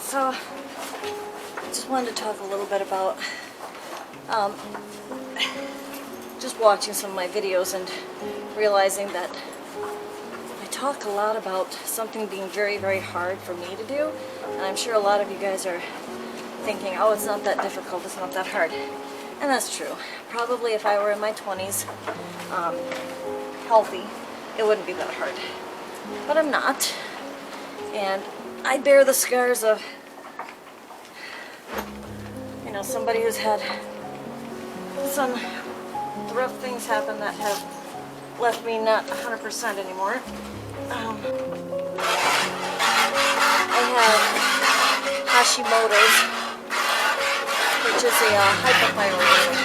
So, I just wanted to talk a little bit about just watching some of my videos and realizing that I talk a lot about something being very, very hard for me to do, and I'm sure a lot of you guys are thinking, oh, it's not that difficult, it's not that hard. And that's true. Probably if I were in my 20s, healthy, it wouldn't be that hard. But I'm not, and I bear the scars of, you know, somebody who's had some rough things happen that have left me not 100% anymore. I have Hashimoto's, which is a hypothyroidism.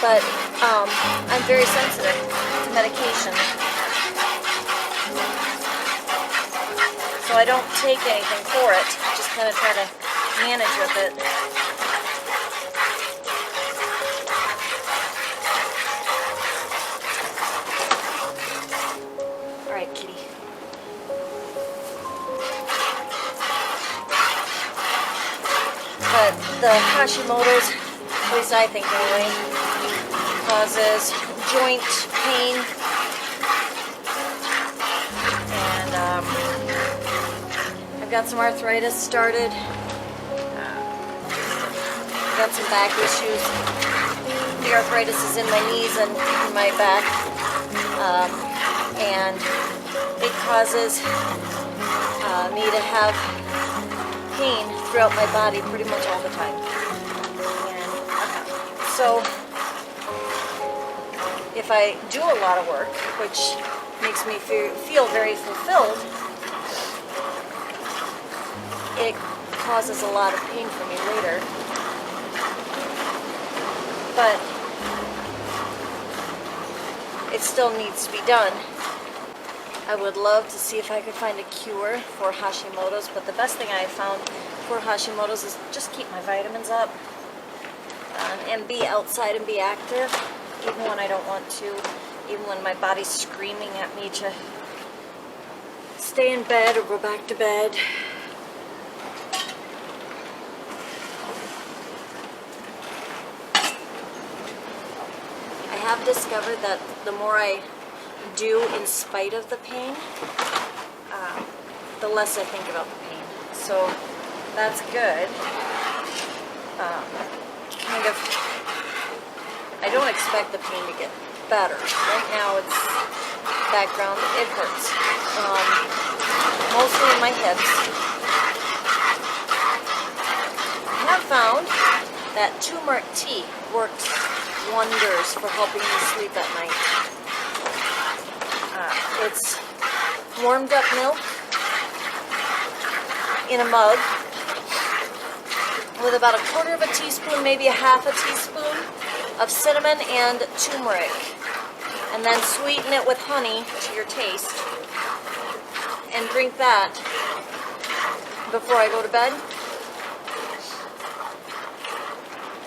But I'm very sensitive to medication, so I don't take anything for it. I just kind of try to manage with it. All right, kitty. But the Hashimoto's, at least I think anyway, causes joint pain, and I've got some arthritis started. I've got some back issues. The arthritis is in my knees and in my back, and it causes me to have pain throughout my body pretty much all the time. And so if I do a lot of work, which makes me feel very fulfilled, it causes a lot of pain for me later. But it still needs to be done. I would love to see if I could find a cure for Hashimoto's, but the best thing I have found for Hashimoto's is just keep my vitamins up and be outside and be active. Even when I don't want to, even when my body's screaming at me to stay in bed or go back to bed. I have discovered that the more I do in spite of the pain, the less I think about the pain. So that's good. I don't expect the pain to get better. Right now it's background, it hurts. Mostly in my hips. I have found that turmeric tea works wonders for helping me sleep at night. It's warmed up milk in a mug with about 1/4 of a teaspoon, maybe 1/2 a teaspoon of cinnamon and turmeric, and then sweeten it with honey to your taste, and drink that before I go to bed.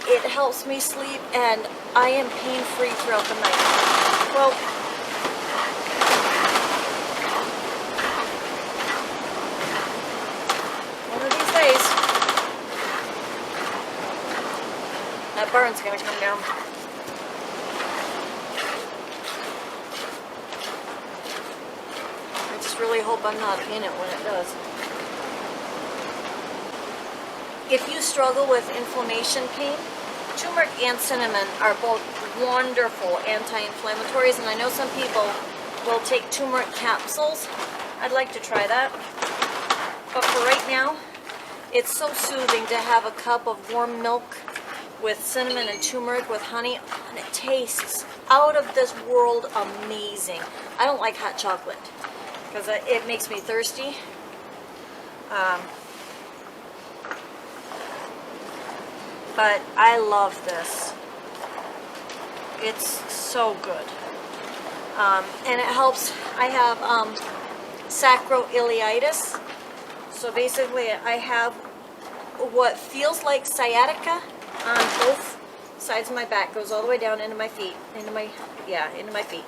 It helps me sleep, and I am pain-free throughout the night. Well, one of these days, that burn's gonna come down. I just really hope I'm not in it when it does. If you struggle with inflammation pain, turmeric and cinnamon are both wonderful anti-inflammatories, and I know some people will take turmeric capsules. I'd like to try that. But for right now, it's so soothing to have a cup of warm milk with cinnamon and turmeric with honey, and it tastes out of this world amazing. I don't like hot chocolate because it makes me thirsty. But I love this. It's so good. And it helps. I have sacroiliitis. So basically I have what feels like sciatica on both sides of my back. Goes all the way down into my feet. Into my feet.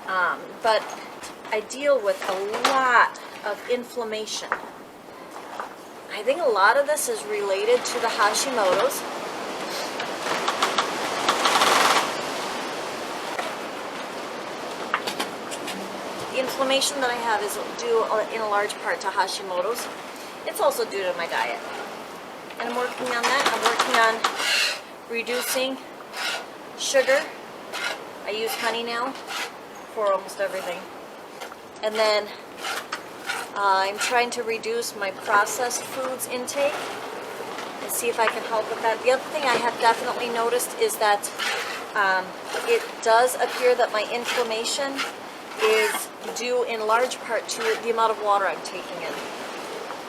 But I deal with a lot of inflammation. I think a lot of this is related to the Hashimoto's. The inflammation that I have is due in a large part to Hashimoto's. It's also due to my diet. And I'm working on that. I'm working on reducing sugar. I use honey now for almost everything. And then I'm trying to reduce my processed foods intake and see if I can help with that. The other thing I have definitely noticed is that it does appear that my inflammation is due in large part to the amount of water I'm taking in.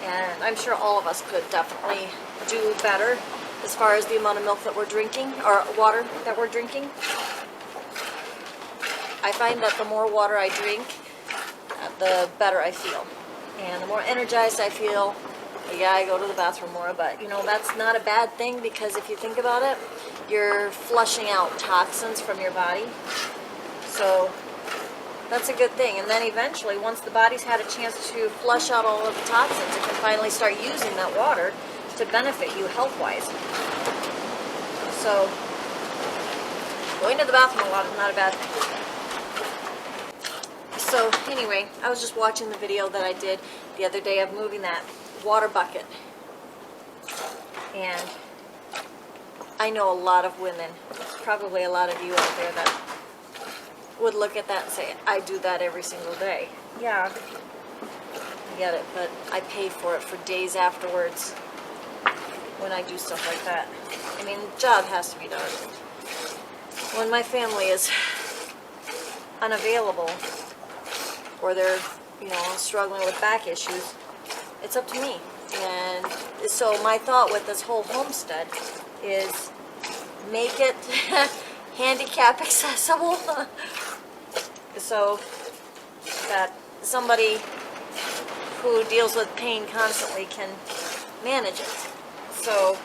And I'm sure all of us could definitely do better as far as the amount of milk that we're drinking, or water that we're drinking. I find that the more water I drink, the better I feel. And the more energized I feel, yeah, I go to the bathroom more, but you know, that's not a bad thing, because if you think about it, you're flushing out toxins from your body. So that's a good thing. And then eventually, once the body's had a chance to flush out all of the toxins, it can finally start using that water to benefit you health-wise. So going to the bathroom a lot is not a bad thing. So anyway, I was just watching the video that I did the other day of moving that water bucket. And I know a lot of women, probably a lot of you out there, that would look at that and say, I do that every single day. Yeah, I get it, but I pay for it for days afterwards when I do stuff like that. I mean, the job has to be done. When my family is unavailable, or they're, you know, struggling with back issues, it's up to me. And so my thought with this whole homestead is make it handicap accessible so that somebody who deals with pain constantly can manage it. So,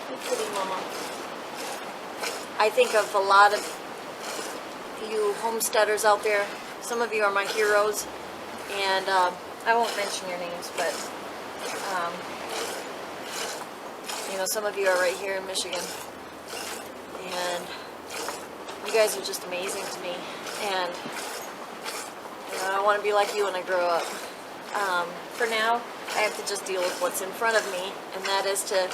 hey kitty mama. I think of a lot of you homesteaders out there. Some of you are my heroes, and I won't mention your names, but you know, some of you are right here in Michigan, and you guys are just amazing to me, and you know, I want to be like you when I grow up. For now, I have to just deal with what's in front of me, and that is to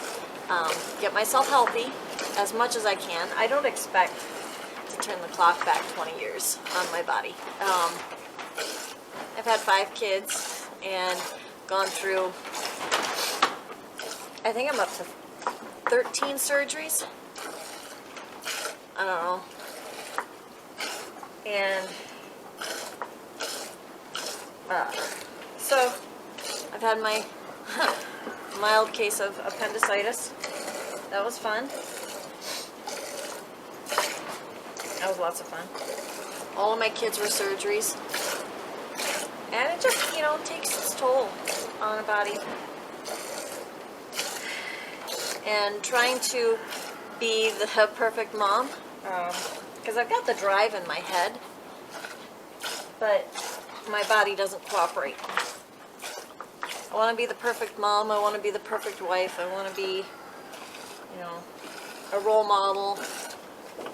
get myself healthy as much as I can. I don't expect to turn the clock back 20 years on my body. I've had 5 kids and gone through, I think I'm up to 13 surgeries. I don't know. And so I've had my mild case of appendicitis. That was fun. That was lots of fun. All of my kids were surgeries. And it just, you know, takes its toll on a body. And trying to be the perfect mom, because I've got the drive in my head, but my body doesn't cooperate. I want to be the perfect mom. I want to be the perfect wife. I want to be, you know, a role model.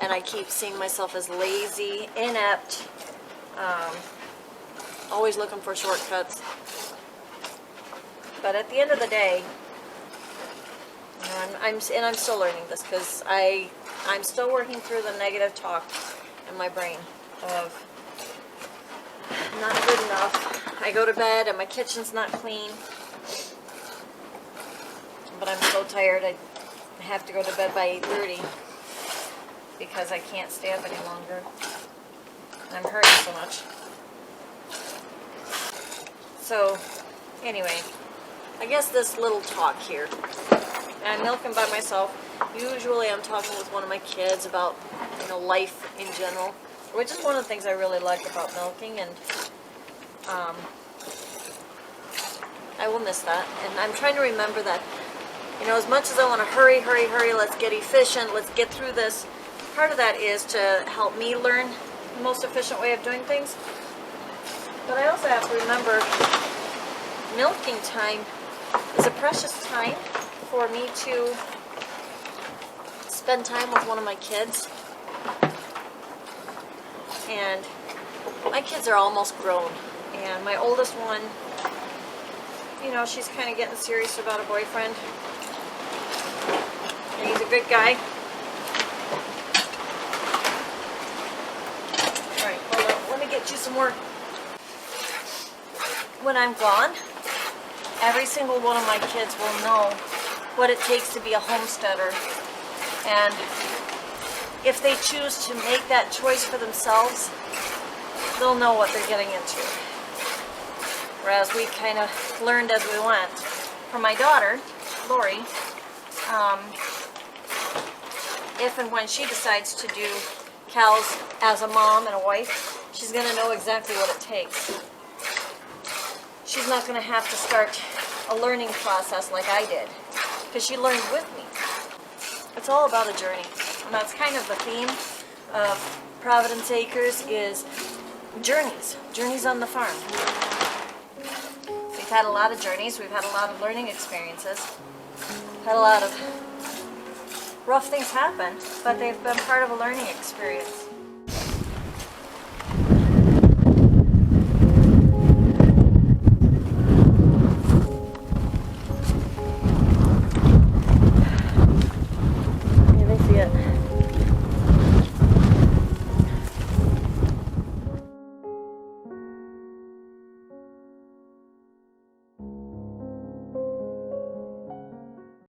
And I keep seeing myself as lazy, inept, always looking for shortcuts. But at the end of the day, you know, I'm still learning this, because I'm still working through the negative talk in my brain of not good enough. I go to bed and my kitchen's not clean, but I'm so tired I have to go to bed by 8:30 because I can't stay up any longer. I'm hurting so much. So anyway, I guess this little talk here, I'm milking by myself. Usually I'm talking with one of my kids about, you know, life in general, which is one of the things I really like about milking, and I will miss that. And I'm trying to remember that, you know, as much as I want to hurry, let's get efficient, let's get through this, part of that is to help me learn the most efficient way of doing things. But I also have to remember milking time is a precious time for me to spend time with one of my kids. And my kids are almost grown. And my oldest one, you know, she's kind of getting serious about a boyfriend. And he's a good guy. Alright, hold on. Let me get you some more. When I'm gone, every single one of my kids will know what it takes to be a homesteader. And if they choose to make that choice for themselves, they'll know what they're getting into. Whereas we kind of learned as we went. For my daughter, Lori, if and when she decides to do cows as a mom and a wife, she's going to know exactly what it takes. She's not going to have to start a learning process like I did, because she learned with me. It's all about a journey, and that's kind of the theme of Providence Acres is journeys on the farm. We've had a lot of journeys, we've had a lot of learning experiences, had a lot of rough things happen, but they've been part of a learning experience.